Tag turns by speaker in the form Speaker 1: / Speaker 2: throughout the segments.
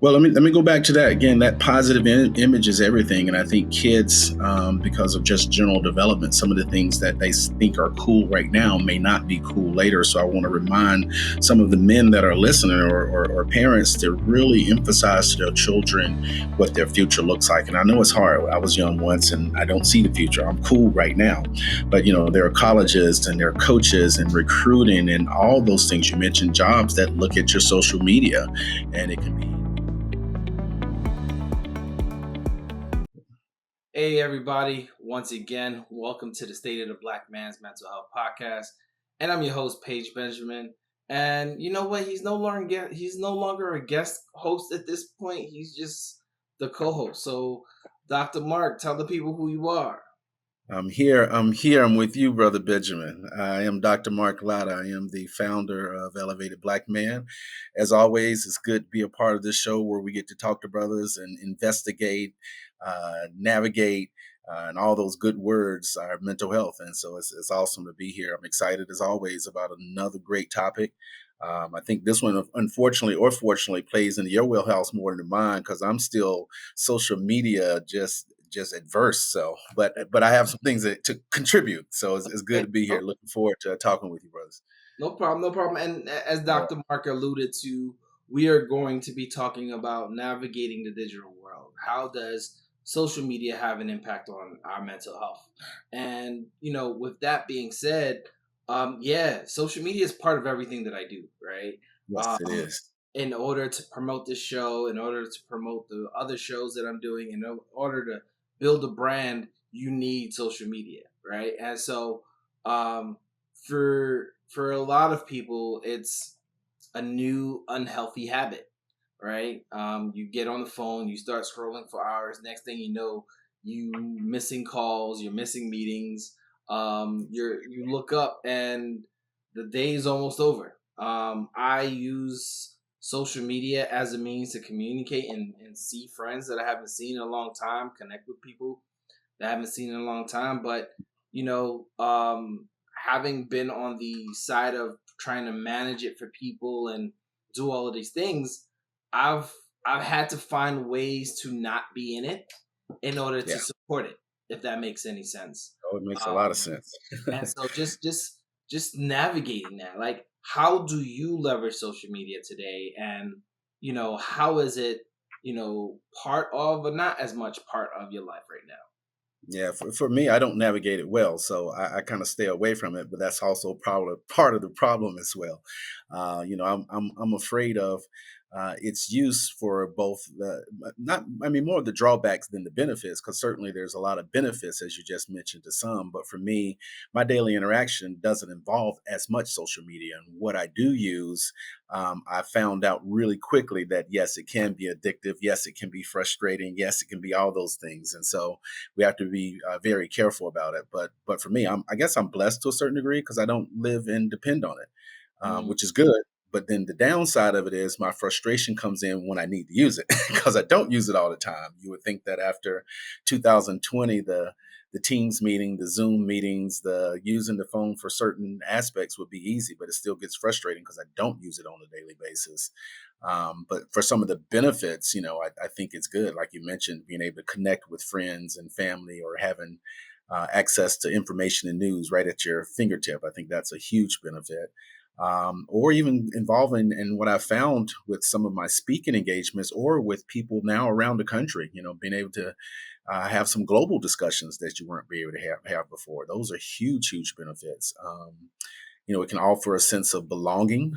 Speaker 1: Well, let me go back to that again. That positive image is everything, and I think kids, because of just general development, some of the things that they think are cool right now may not be cool later. So I want to remind some of the men that are listening, or parents, to really emphasize to their children what their future looks like. And I know it's hard. I was young once, and I don't see the future. I'm cool right now, but there are colleges and there are coaches and recruiting and all those things you mentioned, jobs that look at your social media, and it can be.
Speaker 2: Hey, everybody. Once again, welcome to the State of the Black Man's Mental Health Podcast. And I'm your host, Paige Benjamin. And you know what? He's no longer a guest host at this point. He's just the co-host. So, Dr. Mark, tell the people who you are.
Speaker 1: I'm here. I'm with you, Brother Benjamin. I am Dr. Mark Latta. I am the founder of Elevated Black Man. As always, it's good to be a part of this show where we get to talk to brothers and investigate, navigate, and all those good words, our mental health. And so it's awesome to be here. I'm excited, as always, about another great topic. I think this one, unfortunately or fortunately, plays into your wheelhouse more than mine because I'm still social media just adverse. So, but I have some things to contribute. So it's good to be here. Looking forward to talking with you, brothers.
Speaker 2: No problem, no problem. And as
Speaker 1: Yeah.
Speaker 2: Dr. Mark alluded to, we are going to be talking about navigating the digital world. How does social media have an impact on our mental health? And, with that being said, social media is part of everything that I do, right?
Speaker 1: Yes, it is.
Speaker 2: In order to promote this show, in order to promote the other shows that I'm doing, in order to build a brand, you need social media, right? And so, for a lot of people, it's a new unhealthy habit, right? You get on the phone, you start scrolling for hours. Next thing you know, you missing calls, you're missing meetings. You look up and the day is almost over. I use social media as a means to communicate and see friends that I haven't seen in a long time, connect with people that I haven't seen in a long time. But you know, um, having been on the side of trying to manage it for people and do all of these things, I've I've had to find ways to not be in it in order to
Speaker 1: Yeah.
Speaker 2: support it, if that makes any sense.
Speaker 1: Oh, it makes a lot of
Speaker 2: Um,
Speaker 1: sense.
Speaker 2: and so just navigating that, like, how do you leverage social media today, and how is it part of, but not as much part of your life right now?
Speaker 1: Yeah, for me, I don't navigate it well, so I kind of stay away from it. But that's also probably part of the problem as well. I'm afraid of its use for both the not I mean more of the drawbacks than the benefits, because certainly there's a lot of benefits as you just mentioned to some. But for me, my daily interaction doesn't involve as much social media, and what I do use, I found out really quickly that yes, it can be addictive. Yes, it can be frustrating. Yes, it can be all those things, and so we have to be very careful about it. But for me, I guess I'm blessed to a certain degree because I don't live and depend on it,
Speaker 2: Mm,
Speaker 1: which is good. But then the downside of it is my frustration comes in when I need to use it because I don't use it all the time. You would think that after 2020, the Teams meeting, the Zoom meetings, the using the phone for certain aspects would be easy, but it still gets frustrating because I don't use it on a daily basis. But for some of the benefits, I think it's good. Like you mentioned, being able to connect with friends and family, or having access to information and news right at your fingertip. I think that's a huge benefit. Or even involving in what I found with some of my speaking engagements, or with people now around the country, being able to have some global discussions that you weren't be able to have before. Those are huge, huge benefits. It can offer a sense of belonging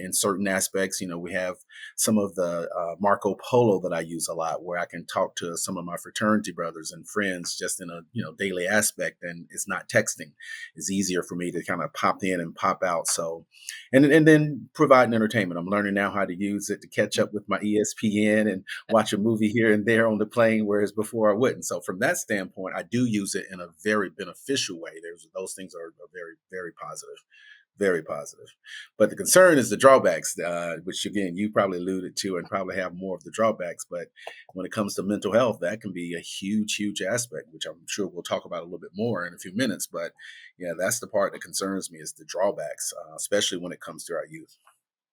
Speaker 1: in certain aspects. We have some of the Marco Polo that I use a lot, where I can talk to some of my fraternity brothers and friends just in a daily aspect, and it's not texting. It's easier for me to kind of pop in and pop out. So, and then providing entertainment. I'm learning now how to use it to catch up with my ESPN and watch a movie here and there on the plane, whereas before I wouldn't. So from that standpoint, I do use it in a very beneficial way. There's those things are very, very positive. Very positive. But the concern is the drawbacks, which again, you probably alluded to and probably have more of the drawbacks. But when it comes to mental health, that can be a huge, huge aspect, which I'm sure we'll talk about a little bit more in a few minutes. But yeah, that's the part that concerns me, is the drawbacks, especially when it comes to our youth.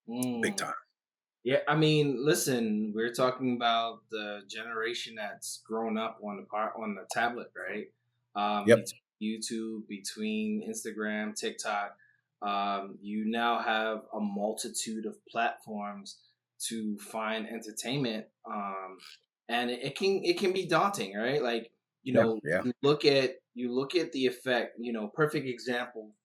Speaker 1: Big
Speaker 2: mm.
Speaker 1: time.
Speaker 2: Yeah, I mean, listen, we're talking about the generation that's grown up on the tablet, right?
Speaker 1: Yep.
Speaker 2: Between YouTube, between Instagram, TikTok, you now have a multitude of platforms to find entertainment, and it can be daunting, right? Like,
Speaker 1: Yeah. Yeah.
Speaker 2: you look at the effect. Perfect example,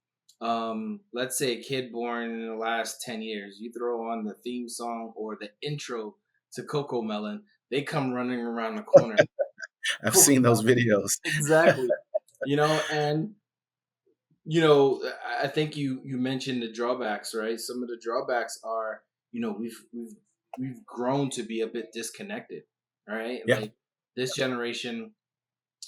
Speaker 2: let's say a kid born in the last 10 years, you throw on the theme song or the intro to Coco Melon, they come running around the corner.
Speaker 1: I've
Speaker 2: Coco
Speaker 1: seen those
Speaker 2: Melon.
Speaker 1: videos.
Speaker 2: Exactly. And I think you mentioned the drawbacks, right? Some of the drawbacks are, we've grown to be a bit disconnected, right?
Speaker 1: Yeah.
Speaker 2: Like this generation,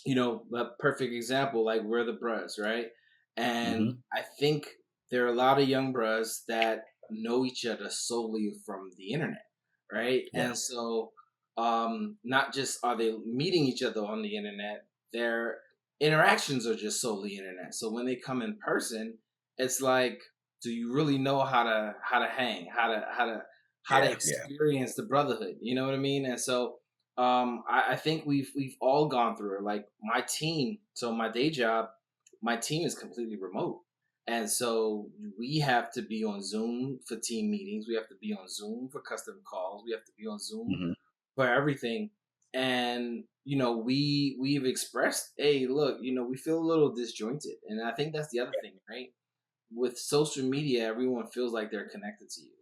Speaker 2: a perfect example, like we're the bros, right? And
Speaker 1: Hmm.
Speaker 2: I think there are a lot of young bros that know each other solely from the internet, right?
Speaker 1: Yeah.
Speaker 2: And so, not just are they meeting each other on the internet, their interactions are just solely internet. So when they come in person, it's like, do you really know how to hang, how to
Speaker 1: Yeah. Yeah.
Speaker 2: experience the brotherhood? You know what I mean? And so, I think we've all gone through it. Like my team, so my day job, my team is completely remote, and so we have to be on Zoom for team meetings. We have to be on Zoom for custom calls. We have to be on Zoom
Speaker 1: Hmm.
Speaker 2: for everything. And we've expressed, hey, look, we feel a little disjointed, and I think that's the other thing, right? With social media, everyone feels like they're connected to you,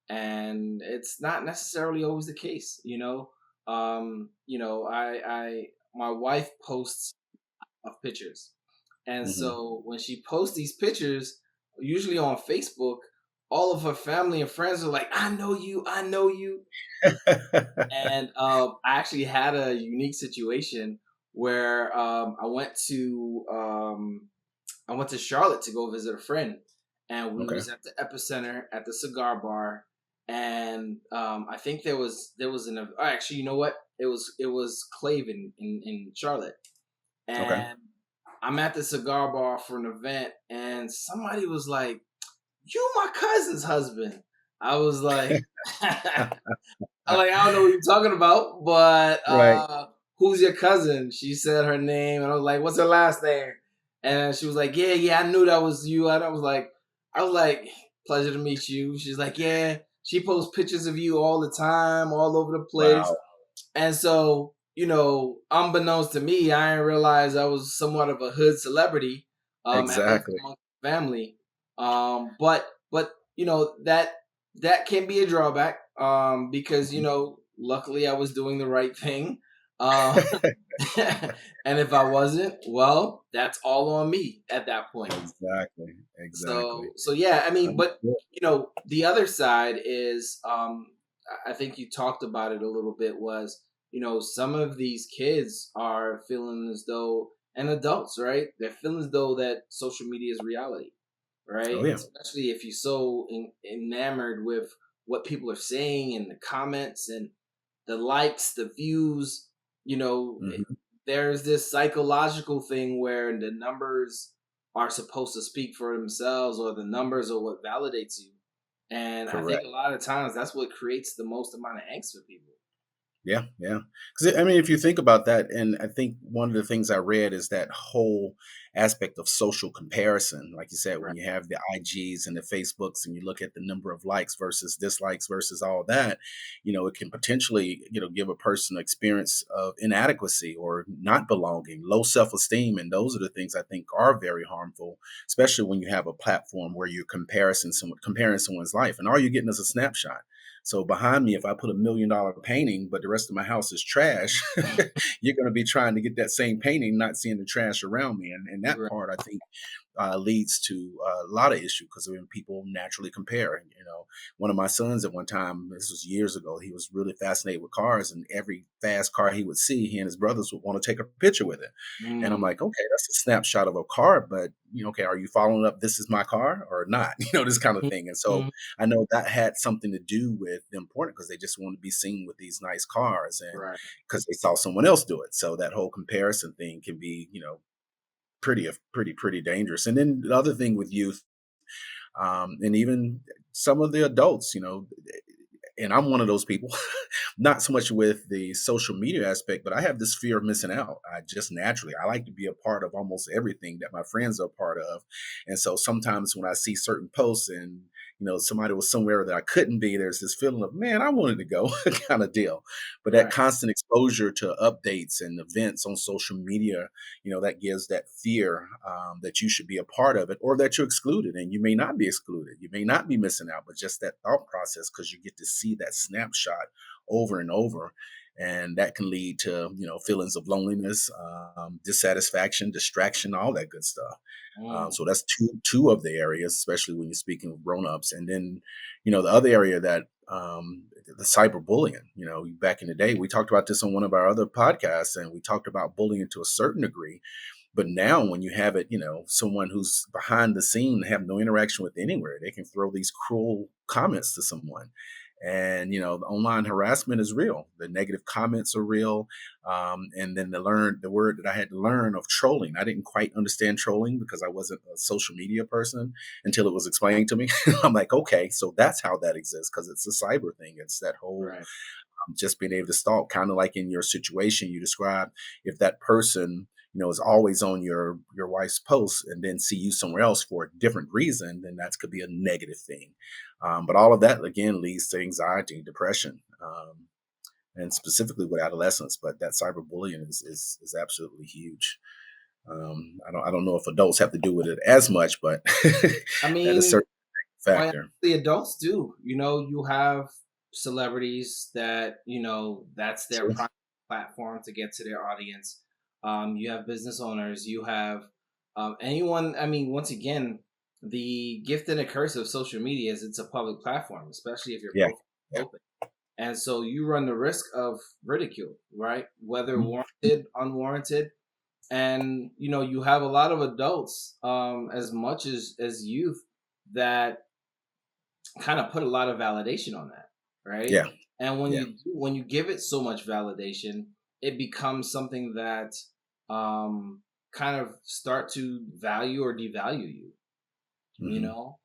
Speaker 2: and it's not necessarily always the case. I my wife posts of pictures, and
Speaker 1: Hmm.
Speaker 2: so when she posts these pictures, usually on Facebook, all of her family and friends are like, I know you. And I actually had a unique situation where I went to Charlotte to go visit a friend, and we
Speaker 1: Okay.
Speaker 2: was at the Epicenter at the cigar bar, and I think there was actually, you know what? It was Clave in Charlotte,
Speaker 1: Okay.
Speaker 2: and I'm at the cigar bar for an event, and somebody was like, "You my cousin's husband." I was like, I don't know what you're talking about, but
Speaker 1: Right.
Speaker 2: who's your cousin? She said her name, and I was like, what's her last name? And she was like, yeah, yeah, I knew that was you. And I was like, pleasure to meet you. She's like, yeah, she posts pictures of you all the time, all over the place.
Speaker 1: Wow.
Speaker 2: And so, unbeknownst to me, I didn't realize I was somewhat of a hood celebrity, at least
Speaker 1: Exactly.
Speaker 2: among the family. But that can be a drawback, because
Speaker 1: Mhm.
Speaker 2: luckily I was doing the right thing. Um, and if I wasn't, well, that's all on me at that point.
Speaker 1: Exactly. Exactly.
Speaker 2: So yeah, I mean, but
Speaker 1: Yeah.
Speaker 2: the other side is, I think you talked about it a little bit, was, some of these kids are feeling as though, and adults, right? They're feeling as though that social media is reality,
Speaker 1: Oh
Speaker 2: right?
Speaker 1: yeah.
Speaker 2: Especially if you're so enamored with what people are saying in the comments and the likes, the views. You know,
Speaker 1: Hmm.
Speaker 2: there's this psychological thing where the numbers are supposed to speak for themselves, or the numbers are what validates you. And I think
Speaker 1: Correct.
Speaker 2: a lot of times that's what creates the most amount of angst for people.
Speaker 1: Yeah, yeah. Because I mean, if you think about that, and I think one of the things I read is that whole aspect of social comparison. Like you said, when
Speaker 2: Right.
Speaker 1: you have the IGs and the Facebooks, and you look at the number of likes versus dislikes versus all that, it can potentially, give a person an experience of inadequacy or not belonging, low self-esteem, and those are the things I think are very harmful, especially when you have a platform where you're comparing someone's life, and all you're getting is a snapshot. So behind me, if I put $1 million painting, but the rest of my house is trash, you're going to be trying to get that same painting, not seeing the trash around me. And that
Speaker 2: Right.
Speaker 1: part, I think, leads to a lot of issue because when people naturally compare. One of my sons at one time, this was years ago, he was really fascinated with cars, and every fast car he would see, he and his brothers would want to take a picture with it. And I'm
Speaker 2: Mm.
Speaker 1: like, okay, that's a snapshot of a car, but okay, are you following up? This is my car or not? This kind of thing. And so
Speaker 2: Mhm.
Speaker 1: I know that had something to do with the important because they just want to be seen with these nice cars and
Speaker 2: Right.
Speaker 1: because they saw someone else do it. So that whole comparison thing can be, pretty dangerous. And then the other thing with youth, and even some of the adults, and I'm one of those people, not so much with the social media aspect, but I have this fear of missing out. I just naturally, I like to be a part of almost everything that my friends are a part of. And so sometimes when I see certain posts and, somebody was somewhere that I couldn't be, there's this feeling of, man, I wanted to go kind of deal. But that
Speaker 2: Right.
Speaker 1: constant exposure to updates and events on social media, that gives that fear that you should be a part of it or that you're excluded. And you may not be excluded. You may not be missing out, but just that thought process because you get to see that snapshot over and over. And that can lead to, feelings of loneliness, dissatisfaction, distraction, all that good stuff.
Speaker 2: Mm.
Speaker 1: So that's two of the areas, especially when you're speaking of grown-ups. And then, the other area that the cyberbullying, back in the day, we talked about this on one of our other podcasts, and we talked about bullying to a certain degree. But now when you have it, someone who's behind the scene, have no interaction with anywhere, they can throw these cruel comments to someone. And, the online harassment is real. The negative comments are real. And then the word that I had to learn of trolling. I didn't quite understand trolling because I wasn't a social media person until it was explained to me. I'm like, okay, so that's how that exists because it's a cyber thing. It's that whole
Speaker 2: Right.
Speaker 1: just being able to stalk, kind of like in your situation you described. If that person, is always on your wife's post and then see you somewhere else for a different reason, then that could be a negative thing. But all of that again leads to anxiety, depression, and specifically with adolescents. But that cyberbullying is absolutely huge. I don't know if adults have to do with it as much, but
Speaker 2: I
Speaker 1: that is
Speaker 2: mean,
Speaker 1: certainly a
Speaker 2: quite
Speaker 1: factor.
Speaker 2: honestly, adults do. You have celebrities that, that's their
Speaker 1: Sure.
Speaker 2: prime platform to get to their audience. You have business owners. You have anyone. I mean, once again, the gift and the curse of social media is it's a public platform, especially if your
Speaker 1: Yeah.
Speaker 2: profile is
Speaker 1: Yeah.
Speaker 2: open. And so you run the risk of ridicule, right? Whether
Speaker 1: Mhm.
Speaker 2: warranted, unwarranted. And you have a lot of adults, as much as youth, that kind of put a lot of validation on that, right?
Speaker 1: Yeah.
Speaker 2: And when
Speaker 1: Yeah.
Speaker 2: you give it so much validation, it becomes something that um kind of start to value or devalue you. you
Speaker 1: Hmm.
Speaker 2: know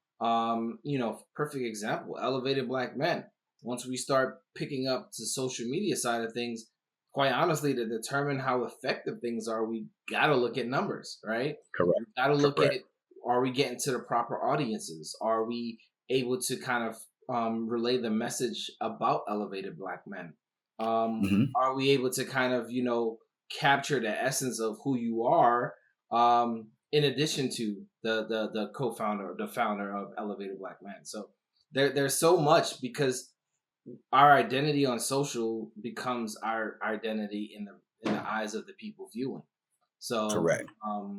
Speaker 2: Perfect example, elevated black men. Once we start picking up to social media side of things, quite honestly, to determine how effective things are, we got to look at numbers, right?
Speaker 1: Correct.
Speaker 2: We got to look at,
Speaker 1: Correct.
Speaker 2: are we getting to the proper audiences? Are we able to kind of relay the message about elevated black men?
Speaker 1: Hmm.
Speaker 2: Are we able to kind of capture the essence of who you are, in addition to the co-founder, the founder of Elevated Black Man? So there's so much, because our identity on social becomes our identity in the eyes of the people viewing. So
Speaker 1: Correct.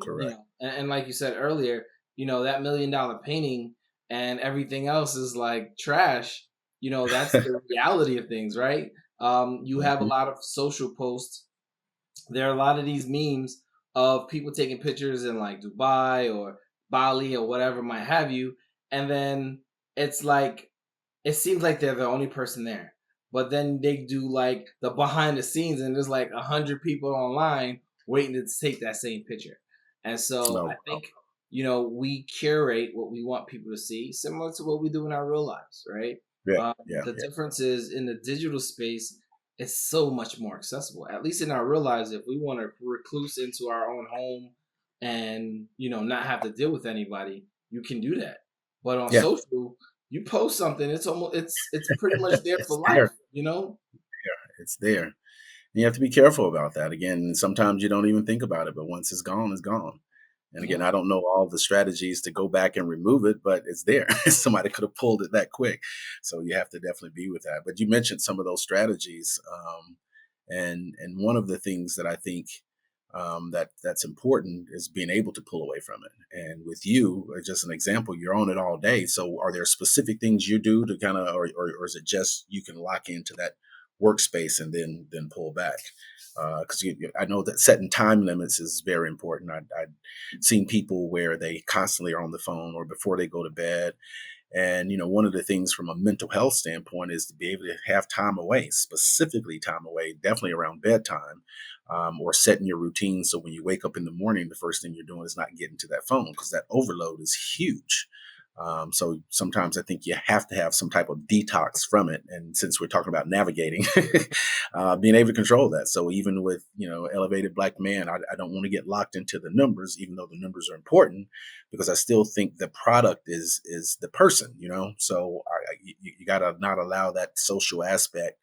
Speaker 1: Correct.
Speaker 2: and like you said earlier, that $1 million painting and everything else is like trash. That's the reality of things, right? You have a
Speaker 1: Mhm.
Speaker 2: lot of social posts. There are a lot of these memes of people taking pictures in like Dubai or Bali or whatever might have you, and then it's like it seems like they're the only person there. But then they do like the behind the scenes, and there's like 100 people online waiting to take that same picture. And so I
Speaker 1: No.
Speaker 2: think we curate what we want people to see, similar to what we do in our real lives, right?
Speaker 1: Yeah. Yeah.
Speaker 2: The
Speaker 1: Yeah.
Speaker 2: difference is in the digital space, it's so much more accessible. At least in our real lives, if we want to recluse into our own home and not have to deal with anybody, you can do that. But on
Speaker 1: Yeah.
Speaker 2: social, you post something, it's pretty much there for
Speaker 1: It's
Speaker 2: life,
Speaker 1: there.
Speaker 2: you know?
Speaker 1: It's there. You have to be careful about that. Again, sometimes you don't even think about it, but once it's gone, it's gone. And again,
Speaker 2: Yeah.
Speaker 1: I don't know all the strategies to go back and remove it, but it's there. Somebody could have pulled it that quick. So you have to definitely be with that. But you mentioned some of those strategies. And one of the things that I think that's important is being able to pull away from it. And with you, just an example, you're on it all day. So are there specific things you do to kind of, or is it just you can lock into that workspace and then pull back? Because I know that setting time limits is very important. I've seen people where they constantly are on the phone or before they go to bed. And one of the things from a mental health standpoint is to be able to have time away, specifically time away, definitely around bedtime, or setting your routine so when you wake up in the morning, the first thing you're doing is not getting to that phone because that overload is huge. So sometimes I think you have to have some type of detox from it. And since we're talking about navigating, being able to control that. So even with, elevated black man, I don't want to get locked into the numbers, even though the numbers are important, because I still think the product is the person. So you got to not allow that social aspect.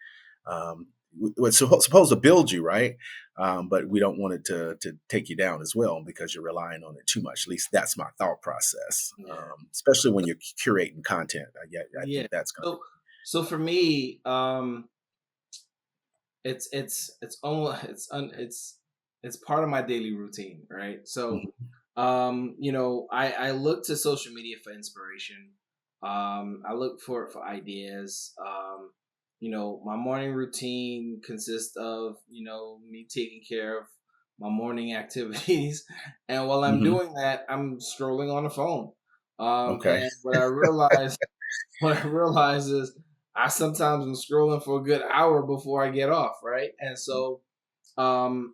Speaker 1: It's supposed to build you, right? But we don't want it to take you down as well because you're relying on it too much. At least that's my thought process,
Speaker 2: Yeah.
Speaker 1: especially when you're curating content. I
Speaker 2: Yeah.
Speaker 1: think that's going to
Speaker 2: So so for me, it's almost it's part of my daily routine, right?
Speaker 1: be.
Speaker 2: So I look to social media for inspiration. I look for it for ideas. My morning routine consists of me taking care of my morning activities, and while I'm
Speaker 1: Mhm.
Speaker 2: doing that, I'm scrolling on the phone.
Speaker 1: Okay.
Speaker 2: And what I realize is I sometimes am scrolling for a good hour before I get off, right? And so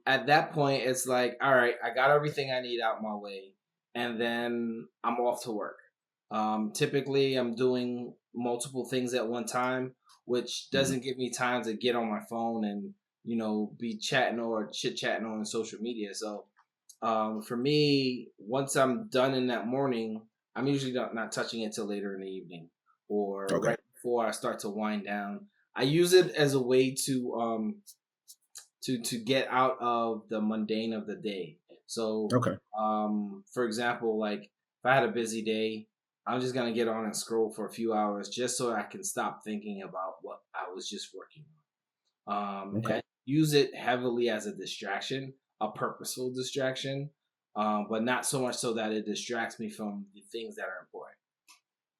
Speaker 2: at that point it's like, all right, I got everything I need out my way, and then I'm off to work. Typically I'm doing multiple things at one time, which
Speaker 1: Mhm.
Speaker 2: doesn't give me time to get on my phone and be chatting or chit chatting on social media. So for me, once I'm done in that morning, I'm usually not touching it till later in the evening or
Speaker 1: Okay.
Speaker 2: right before I start to wind down. I use it as a way to get out of the mundane of the day. So,
Speaker 1: Okay.
Speaker 2: for example, like if I had a busy day, I'm just gonna get on and scroll for a few hours just so I can stop thinking about what I was just working on.
Speaker 1: Okay.
Speaker 2: And use it heavily as a distraction, a purposeful distraction, but not so much so that it distracts me from the things that are important.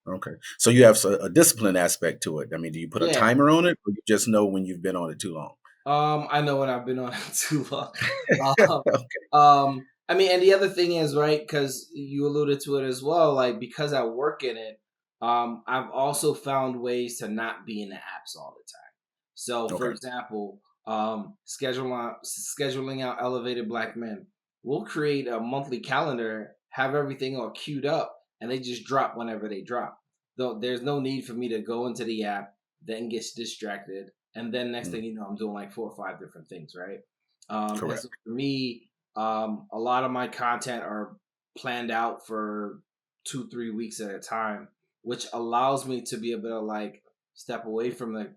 Speaker 1: Okay. So you have a discipline aspect to it. I mean, do you put a
Speaker 2: Yeah.
Speaker 1: timer on it, or you just know when you've been on it too long?
Speaker 2: I know when I've been on it too long. Um,
Speaker 1: Okay.
Speaker 2: I mean, and the other thing is, right, because you alluded to it as well, like because I work in it, I've also found ways to not be in the apps all the time. So, for
Speaker 1: Okay.
Speaker 2: example, scheduling out elevated black men. We'll create a monthly calendar, have everything all queued up, and they just drop whenever they drop. Though there's no need for me to go into the app, then get distracted, and then next
Speaker 1: Mm,
Speaker 2: thing you know, I'm doing like 4 or 5 different things, right? And
Speaker 1: correct.
Speaker 2: so for me, a lot of my content are planned out for 2 3 weeks at a time, which allows me to be able to like step away from the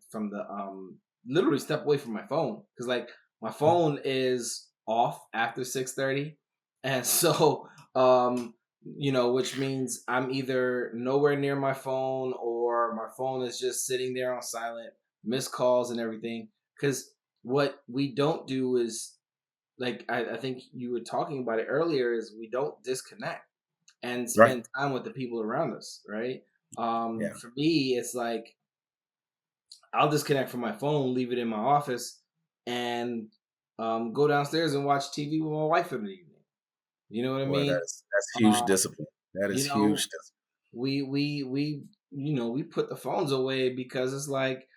Speaker 2: literally step away from my phone, because like my phone is off after 6:30, and so which means I'm either nowhere near my phone or my phone is just sitting there on silent, missed calls and everything. Because what we don't do is, like I think you were talking about it earlier, is we don't disconnect and
Speaker 1: Right.
Speaker 2: spend time with the people around us, right?
Speaker 1: Yeah.
Speaker 2: For me, it's like I'll disconnect from my phone, leave it in my office, and go downstairs and watch TV with my wife in the evening. You know what I
Speaker 1: Boy,
Speaker 2: mean?
Speaker 1: that's huge
Speaker 2: Uh,
Speaker 1: discipline. That
Speaker 2: you
Speaker 1: is huge
Speaker 2: know,
Speaker 1: discipline.
Speaker 2: we put the phones away because it's like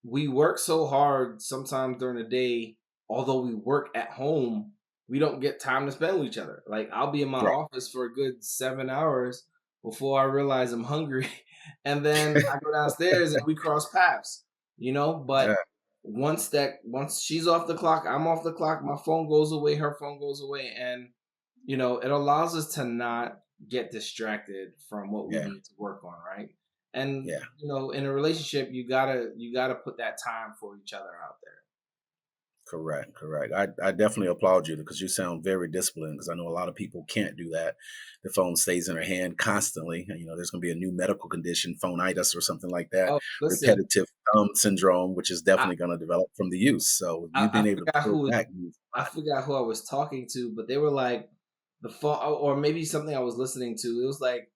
Speaker 2: we work so hard sometimes during the day. Although we work at home, we don't get time to spend with each other. Like I'll be in my
Speaker 1: Right.
Speaker 2: office for a good 7 hours before I realize I'm hungry, and then I go downstairs and we cross paths.
Speaker 1: Yeah.
Speaker 2: But once she's off the clock, I'm off the clock. My phone goes away, her phone goes away, and it allows us to not get distracted from what we
Speaker 1: Yeah.
Speaker 2: need to work on, right? And
Speaker 1: Yeah.
Speaker 2: in a relationship, you gotta put that time for each other out there.
Speaker 1: Correct, correct. I definitely applaud you because you sound very disciplined because I know a lot of people can't do that. The phone stays in their hand constantly. And, there's going to be a new medical condition, phonitis or something like that,
Speaker 2: Oh, listen,
Speaker 1: repetitive thumb syndrome, which is
Speaker 2: I
Speaker 1: definitely going to develop from the use. So you
Speaker 2: I
Speaker 1: being able to
Speaker 2: forgot
Speaker 1: pull
Speaker 2: who
Speaker 1: back means
Speaker 2: I forgot who I was talking to, but they were like the phone, or maybe something I was listening to. It was like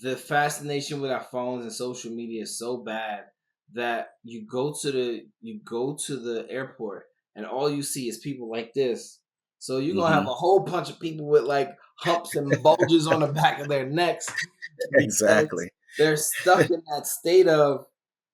Speaker 2: the fascination with our phones and social media is so bad that you go to the airport and all you see is people like this. So you're
Speaker 1: a lot.
Speaker 2: gonna have a whole bunch of people with like humps and bulges on the back of their necks because
Speaker 1: Exactly.
Speaker 2: they're stuck in that state of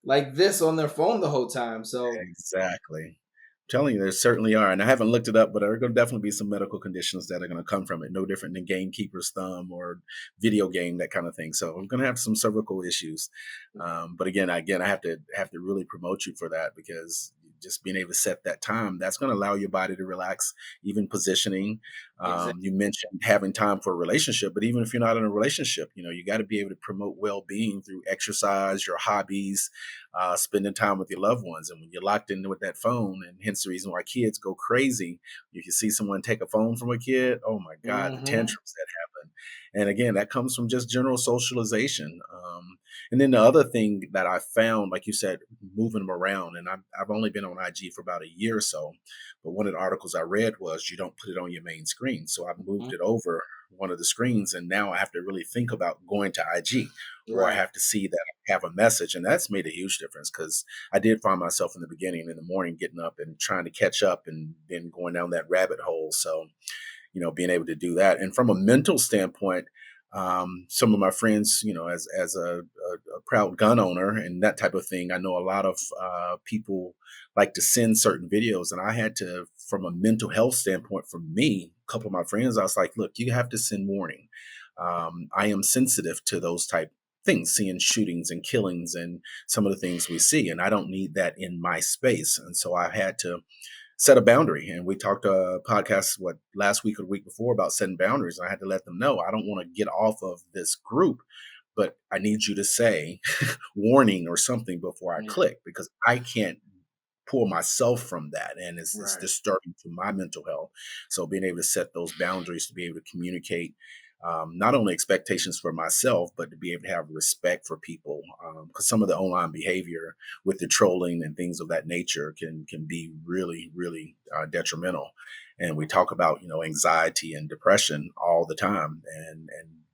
Speaker 2: like this on their phone the whole time. So
Speaker 1: Exactly. Telling you, there certainly are, and I haven't looked it up, but there are going to definitely be some medical conditions that are going to come from it. No different than gamekeeper's thumb or video game, that kind of thing. So I'm going to have some cervical issues. But again, I have to really promote you for that, because just being able to set that time, that's going to allow your body to relax. Even positioning.
Speaker 2: Exactly.
Speaker 1: You mentioned having time for a relationship, but even if you're not in a relationship, you got to be able to promote well-being through exercise, your hobbies, spending time with your loved ones. And when you're locked in with that phone, and hence the reason why kids go crazy, if you see someone take a phone from a kid, oh my God, the
Speaker 2: Hmm.
Speaker 1: tantrums that happen. And again, that comes from just general socialization. And then the other thing that I found, like you said, moving them around, and I've only been on IG for about a year or so, but one of the articles I read was you don't put it on your main screen. So I've moved it over one of the screens, and now I have to really think about going to IG, or I
Speaker 2: Right.
Speaker 1: have to see that I have a message. And that's made a huge difference, because I did find myself in the beginning in the morning getting up and trying to catch up, and then going down that rabbit hole. So being able to do that. And from a mental standpoint, some of my friends, as a proud gun owner and that type of thing, I know a lot of people like to send certain videos, and I had to, from a mental health standpoint, for me, a couple of my friends, I was like, look, you have to send warning. I am sensitive to those type things, seeing shootings and killings and some of the things we see, and I don't need that in my space. And so I had to set a boundary. And we talked podcast last week or the week before about setting boundaries. And I had to let them know, I don't want to get off of this group, but I need you to say warning or something before I
Speaker 2: Yeah.
Speaker 1: click, because I can't pull myself from that, and it's
Speaker 2: Right.
Speaker 1: disturbing to my mental health. So being able to set those boundaries, to be able to communicate, not only expectations for myself, but to be able to have respect for people, because some of the online behavior with the trolling and things of that nature can be really, really detrimental. And we talk about anxiety and depression all the time, and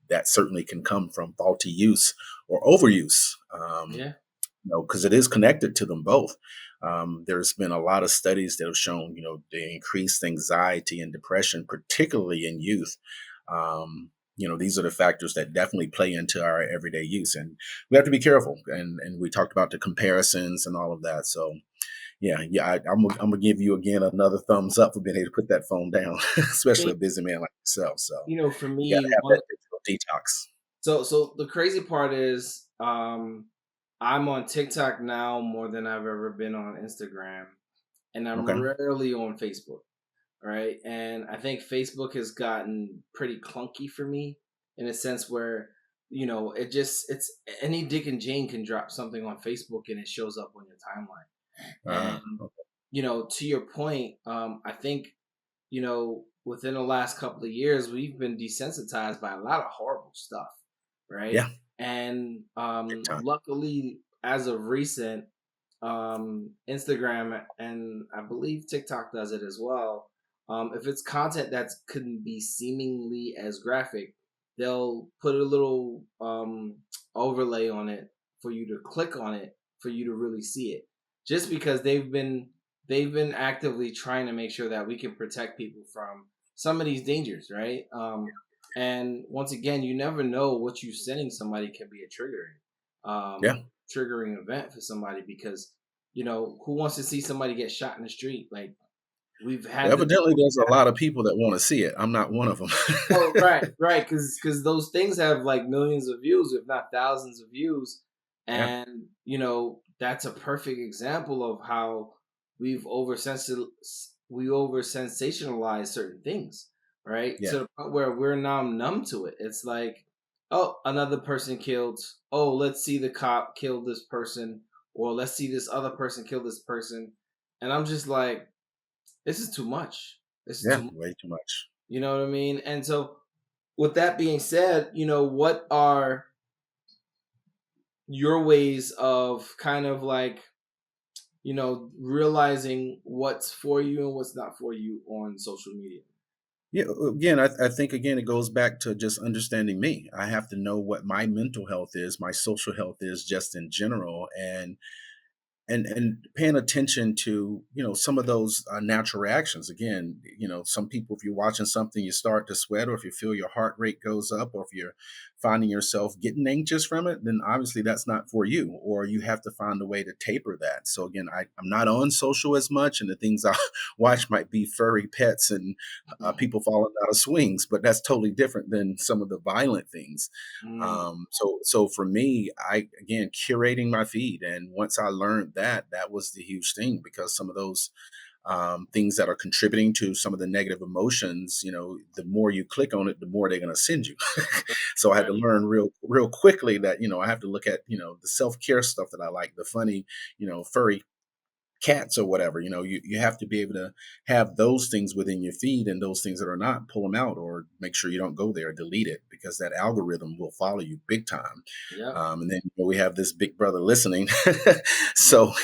Speaker 1: that certainly can come from faulty use or overuse.
Speaker 2: Yeah.
Speaker 1: Because it is connected to them both. There's been a lot of studies that have shown, the increased anxiety and depression, particularly in youth. These are the factors that definitely play into our everyday use, and we have to be careful. And we talked about the comparisons and all of that. So yeah, I'm gonna give you again another thumbs up for being able to put that phone down, especially a busy man like yourself. So
Speaker 2: For
Speaker 1: you got
Speaker 2: me,
Speaker 1: to have that digital detox.
Speaker 2: so the crazy part is, I'm on TikTok now more than I've ever been on Instagram, and I'm
Speaker 1: Okay.
Speaker 2: rarely on Facebook, right? And I think Facebook has gotten pretty clunky for me, in a sense where, it's any Dick and Jane can drop something on Facebook and it shows up on your timeline. And
Speaker 1: Okay.
Speaker 2: to your point, I think, within the last couple of years, we've been desensitized by a lot of horrible stuff, right?
Speaker 1: Yeah.
Speaker 2: And
Speaker 1: Big time.
Speaker 2: luckily, as of recent, Instagram and I believe TikTok does it as well. If it's content that couldn't be seemingly as graphic, they'll put a little overlay on it for you to click on it for you to really see it. Just because they've been actively trying to make sure that we can protect people from some of these dangers, right? And once again, you never know what you sending somebody can be a
Speaker 1: Yeah.
Speaker 2: triggering event for somebody, because who wants to see somebody get shot in the street? Like, we've had the
Speaker 1: Evidently, there's a lot of people that want to see it. I'm not one of them.
Speaker 2: Oh, right, because those things have like millions of views, if not thousands of views,
Speaker 1: Yeah.
Speaker 2: and that's a perfect example of how we've over sensationalize certain things, right? To
Speaker 1: Yeah.
Speaker 2: the point where we're now numb to it. It's like, oh, another person killed. Oh, let's see the cop kill this person, or let's see this other person kill this person, and I'm just like, this is too much. This is
Speaker 1: Yeah.
Speaker 2: too much.
Speaker 1: Way too much.
Speaker 2: You know what I mean? And so, with that being said, what are your ways of kind of like, realizing what's for you and what's not for you on social media?
Speaker 1: Yeah. Again, I think again it goes back to just understanding me. I have to know what my mental health is, my social health is, just in general, and paying attention to, some of those natural reactions. Again, some people, if you're watching something, you start to sweat, or if you feel your heart rate goes up, or if you're finding yourself getting anxious from it, then obviously that's not for you, or you have to find a way to taper that. So again, I'm not on social as much, and the things I watch might be furry pets and people falling out of swings, but that's totally different than some of the violent things.
Speaker 2: Mm,
Speaker 1: So for me, I again curating my feed, and once I learned that, that was the huge thing, because some of those things that are contributing to some of the negative emotions, the more you click on it, the more they're going to send you. So I had
Speaker 2: right.
Speaker 1: to learn real quickly that I have to look at the self care stuff that I like, the funny furry cats or whatever. You have to be able to have those things within your feed, and those things that are not, pull them out, or make sure you don't go there, delete it, because that algorithm will follow you big time.
Speaker 2: Yep.
Speaker 1: And then we have this big brother listening. So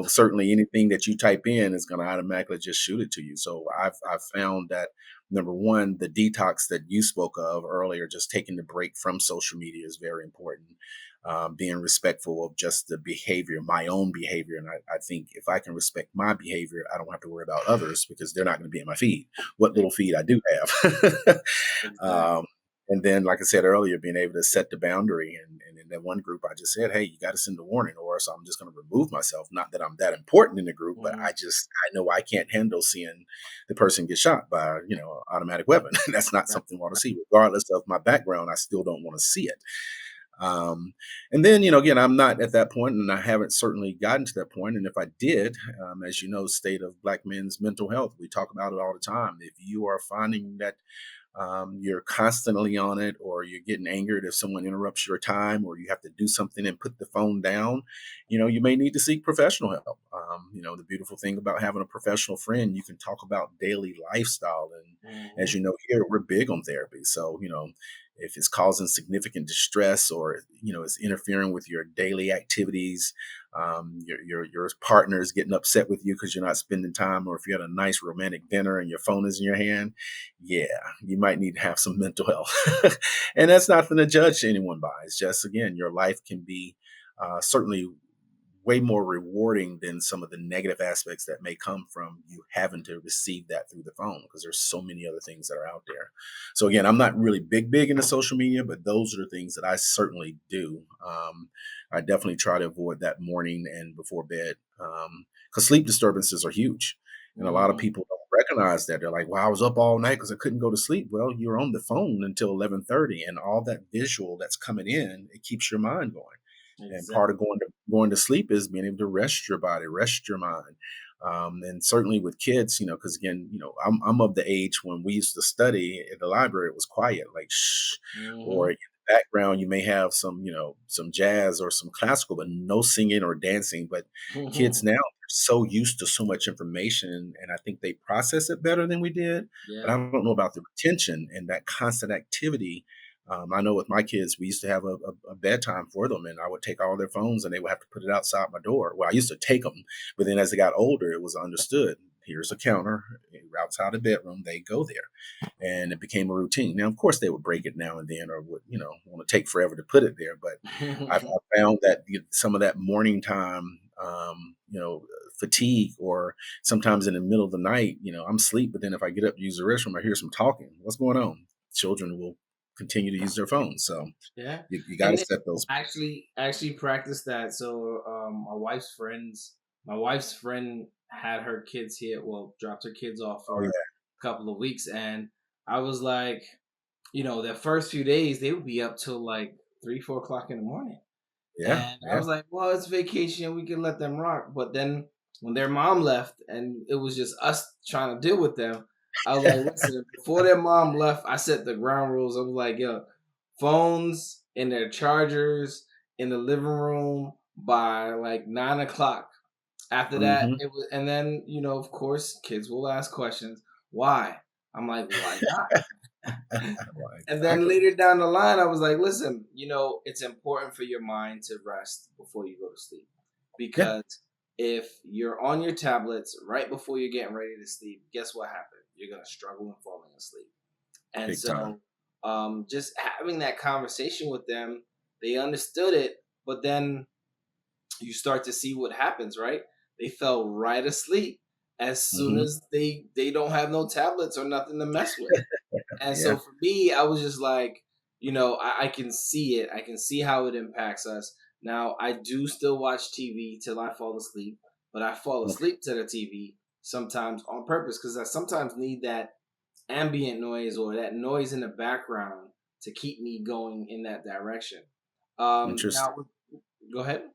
Speaker 1: certainly anything that you type in is going to automatically just shoot it to you. So I've found that, number one, the detox that you spoke of earlier, just taking the break from social media, is very important. Being respectful of just the behavior, my own behavior. And I think if I can respect my behavior, I don't have to worry about others, because they're not going to be in my feed. What
Speaker 2: Ex-
Speaker 1: little feed I do have.
Speaker 2: Exactly.
Speaker 1: um, and then, like I said earlier, being able to set the boundary. And in that one group, I just said, hey, you got to send a warning, or so I'm just going to remove myself. Not that I'm that important in the group, but
Speaker 2: Mm,
Speaker 1: I know I can't handle seeing the person get shot by, automatic weapon. That's not
Speaker 2: right.
Speaker 1: something I want to see. Regardless of my background, I still don't want to see it. And then, again, I'm not at that point, and I haven't certainly gotten to that point. And if I did, as you know, state of Black men's mental health, we talk about it all the time. If you are finding that you're constantly on it, or you're getting angered if someone interrupts your time, or you have to do something and put the phone down, you may need to seek professional help. The beautiful thing about having a professional friend, you can talk about daily lifestyle. And
Speaker 2: Mhm.
Speaker 1: as you know, here we're big on therapy. So, if it's causing significant distress, or, it's interfering with your daily activities, your partner is getting upset with you because you're not spending time, or if you had a nice romantic dinner and your phone is in your hand, yeah, you might need to have some mental health. And that's not going to judge anyone by. It's just, again, your life can be certainly way more rewarding than some of the negative aspects that may come from you having to receive that through the phone, because there's so many other things that are out there. So again, I'm not really big into social media, but those are the things that I certainly do. I definitely try to avoid that morning and before bed, because sleep disturbances are huge. And a lot of
Speaker 2: Mm,
Speaker 1: people don't recognize that. They're like, "Well, I was up all night because I couldn't go to sleep." Well, you're on the phone until 11:30, and all that visual that's coming in, it keeps your mind going. And part of
Speaker 2: exactly.
Speaker 1: going to sleep is being able to rest your body, rest your mind. And certainly with kids, because again, I'm of the age when we used to study at the library, it was quiet, like shh, or
Speaker 2: Hmm.
Speaker 1: in the background you may have some jazz or some classical, but no singing or dancing. But kids now are so used to so much information, and I think they process it better than we did. But I
Speaker 2: Yeah.
Speaker 1: don't know about the retention and that constant activity. I know with my kids, we used to have a bedtime for them, and I would take all their phones and they would have to put it outside my door. Well, I used to take them, but then as they got older, it was understood. Here's a counter outside the bedroom. They go there, and it became a routine. Now, of course, they would break it now and then, or would want to take forever to put it there. But I found that some of that morning time, fatigue, or sometimes in the middle of the night, I'm asleep, but then if I get up to use the restroom, I hear some talking. What's going on? Children will continue to use their phones. So
Speaker 2: Yeah.
Speaker 1: you got to
Speaker 2: And
Speaker 1: set those.
Speaker 2: actually practice that. So my wife's friend had her kids here, well, dropped her kids off
Speaker 1: Oh
Speaker 2: for
Speaker 1: yeah,
Speaker 2: a couple of weeks, and I was like, the first few days they would be up till like 3, 4 o'clock in the morning.
Speaker 1: yeah,
Speaker 2: And I
Speaker 1: yeah.
Speaker 2: was like, well, it's vacation. We can let them rock. But then when their mom left and it was just us trying to deal with them, I was like, listen, before their mom left, I set the ground rules. I was like, yo, phones and their chargers in the living room by like 9 o'clock. After that,
Speaker 1: Hmm.
Speaker 2: it was, and then, of course, kids will ask questions. Why? I'm like, why not?
Speaker 1: Well,
Speaker 2: And then
Speaker 1: exactly.
Speaker 2: later down the line, I was like, listen, it's important for your mind to rest before you go to sleep.
Speaker 1: Yeah,
Speaker 2: Because if you're on your tablets right before you're getting ready to sleep, guess what happens? You're going to struggle in falling asleep. And
Speaker 1: big time.
Speaker 2: so just having that conversation with them, they understood it. But then you start to see what happens, right? They fell right asleep as soon
Speaker 1: Hmm.
Speaker 2: as they don't have no tablets or nothing to mess with. And so
Speaker 1: Yeah.
Speaker 2: for me, I was just like, I can see it. I can see how it impacts us. Now, I do still watch TV till I fall asleep, but I fall
Speaker 1: Okay.
Speaker 2: asleep to the TV sometimes on purpose because I sometimes need that ambient noise or that noise in the background to keep me going in that direction.
Speaker 1: Interesting.
Speaker 2: Now, go ahead.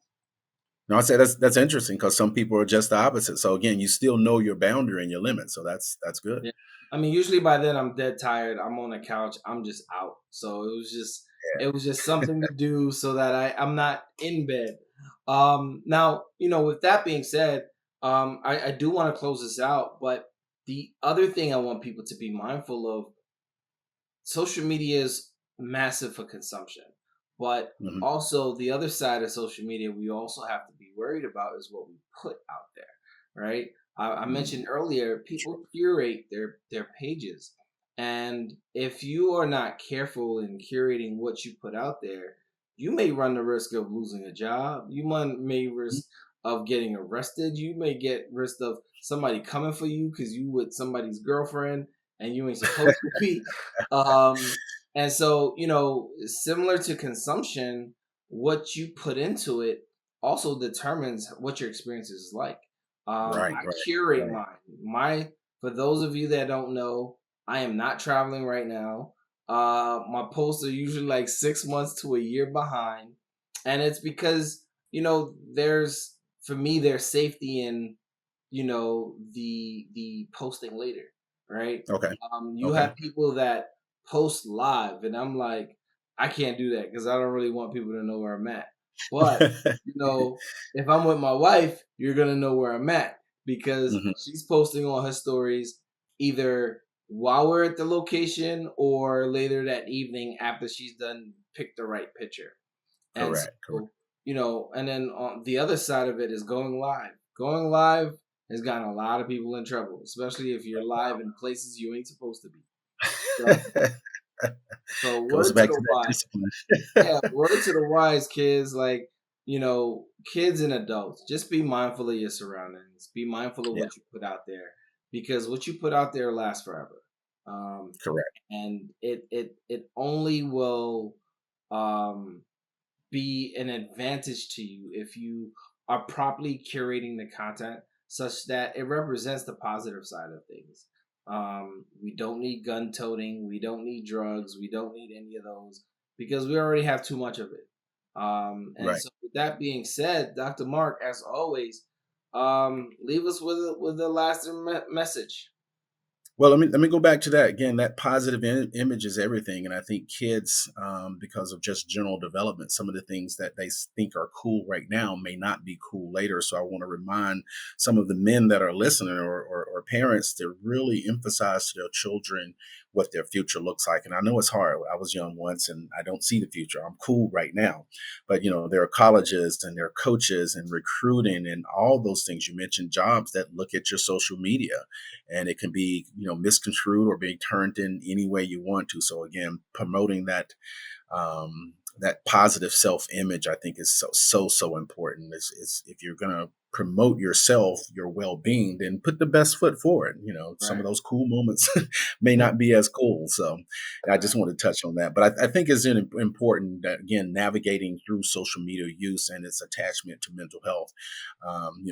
Speaker 1: No, I say that's interesting because some people are just the opposite. So again, you still know your boundary and your limit. So that's good.
Speaker 2: Yeah. I mean, usually by then I'm dead tired. I'm on the couch. I'm just out. So it was just something to do so that I'm not in bed. Now, with that being said, I do want to close this out, but the other thing I want people to be mindful of, social media is massive for consumption, but
Speaker 1: Hmm.
Speaker 2: also the other side of social media we also have to be worried about is what we put out there, right? I
Speaker 1: Hmm.
Speaker 2: mentioned earlier people curate their pages, and if you are not careful in curating what you put out there, you may run the risk of losing a job. May risk of getting arrested. You may get risk of somebody coming for you because you with somebody's girlfriend and you ain't supposed to be. um, and so, similar to consumption, what you put into it also determines what your experience is like.
Speaker 1: Right.
Speaker 2: I
Speaker 1: Right.
Speaker 2: curate
Speaker 1: Right.
Speaker 2: mine. For those of you that don't know, I am not traveling right now. My posts are usually like 6 months to a year behind, and it's because for me there's safety in the posting later, right?
Speaker 1: Okay.
Speaker 2: You
Speaker 1: Okay.
Speaker 2: have people that post live, and I'm like, I can't do that because I don't really want people to know where I'm at. But if I'm with my wife, you're gonna know where I'm at because
Speaker 1: Hmm.
Speaker 2: she's posting on her stories either while we're at the location or later that evening after she's done picked the right picture. And
Speaker 1: Correct. Correct.
Speaker 2: so, and then on the other side of it is going live. Going live has gotten a lot of people in trouble, especially if you're live in places you ain't supposed to be. So, so
Speaker 1: Goes
Speaker 2: word to
Speaker 1: back
Speaker 2: the
Speaker 1: to that
Speaker 2: wise.
Speaker 1: discipline.
Speaker 2: Yeah, word to the wise, kids. Like, kids and adults, just be mindful of your surroundings. Be mindful of
Speaker 1: Yeah.
Speaker 2: what you put out there because what you put out there lasts forever. Um,
Speaker 1: Correct.
Speaker 2: and it only will um be an advantage to you if you are properly curating the content such that it represents the positive side of things. We don't need gun toting, we don't need drugs, we don't need any of those because we already have too much of it. And
Speaker 1: Right.
Speaker 2: so, with that being said, Dr. Mark, as always, leave us with a lasting message.
Speaker 1: Well, let me go back to that again. That positive image is everything, and I think kids, because of just general development, some of the things that they think are cool right now may not be cool later. So I want to remind some of the men that are listening, or parents, to really emphasize to their children what their future looks like. And I know it's hard. I was young once, and I don't see the future. I'm cool right now, but there are colleges and there are coaches and recruiting and all those things you mentioned, jobs that look at your social media, and it can be misconstrued or being turned in any way you want to. So again, promoting that positive self image, I think, is so important. Is if you're going to promote yourself, your well being, then put the best foot forward. Some of
Speaker 2: Right.
Speaker 1: those cool moments may
Speaker 2: Hmm.
Speaker 1: not be as cool. So I just
Speaker 2: Right.
Speaker 1: want to touch on that. But I think it's important that, again, navigating through social media use and its attachment to mental health.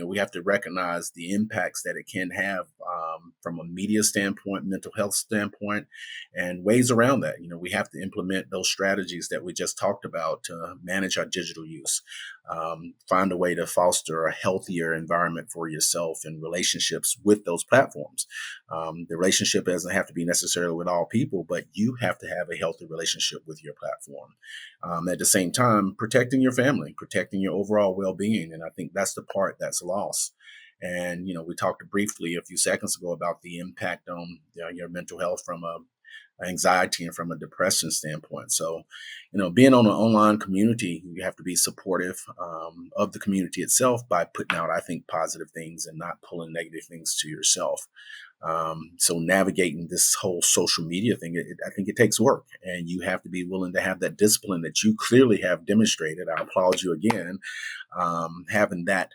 Speaker 1: We have to recognize the impacts that it can have, from a media standpoint, mental health standpoint, and ways around that. We have to implement those strategies that we just talked about to manage our digital use. Find a way to foster a healthier environment for yourself and relationships with those platforms. The relationship doesn't have to be necessarily with all people, but you have to have a healthy relationship with your platform. At the same time, protecting your family, protecting your overall well being. And I think that's the part that's lost. And we talked briefly a few seconds ago about the impact on your mental health from anxiety and from a depression standpoint. So, being on an online community, you have to be supportive of the community itself by putting out, I think, positive things and not pulling negative things to yourself. So navigating this whole social media thing, I think it takes work, and you have to be willing to have that discipline that you clearly have demonstrated. I applaud you again, having that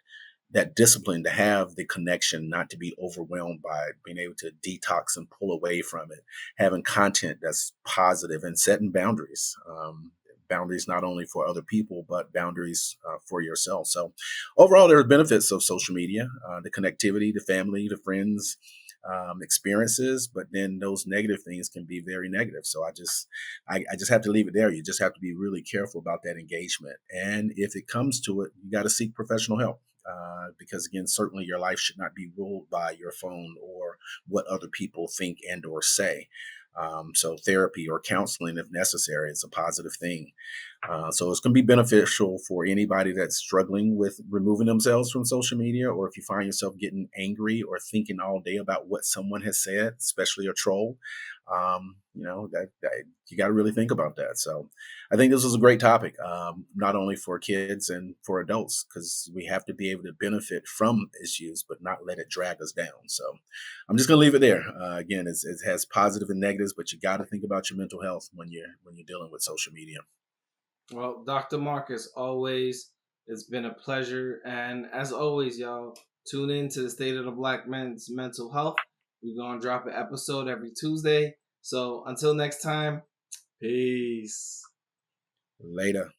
Speaker 1: discipline to have the connection, not to be overwhelmed by it, being able to detox and pull away from it, having content that's positive and setting boundaries. Boundaries not only for other people, but boundaries for yourself. So, overall, there are benefits of social media, the connectivity, the family, the friends, experiences, but then those negative things can be very negative. So I just have to leave it there. You just have to be really careful about that engagement, and if it comes to it, you got to seek professional help. Because again, certainly your life should not be ruled by your phone or what other people think and or say. So therapy or counseling, if necessary, is a positive thing. So it's going to be beneficial for anybody that's struggling with removing themselves from social media, or if you find yourself getting angry or thinking all day about what someone has said, especially a troll. That you got to really think about that. So I think this was a great topic, not only for kids and for adults, because we have to be able to benefit from issues, but not let it drag us down. So I'm just going to leave it there. Again, it has positive and negatives, but you got to think about your mental health when you're dealing with social media.
Speaker 2: Well, Dr. Marcus, always, it's been a pleasure. And as always, y'all, tune in to the State of the Black Man's Mental Health. We're going to drop an episode every Tuesday. So until next time, peace.
Speaker 1: Later.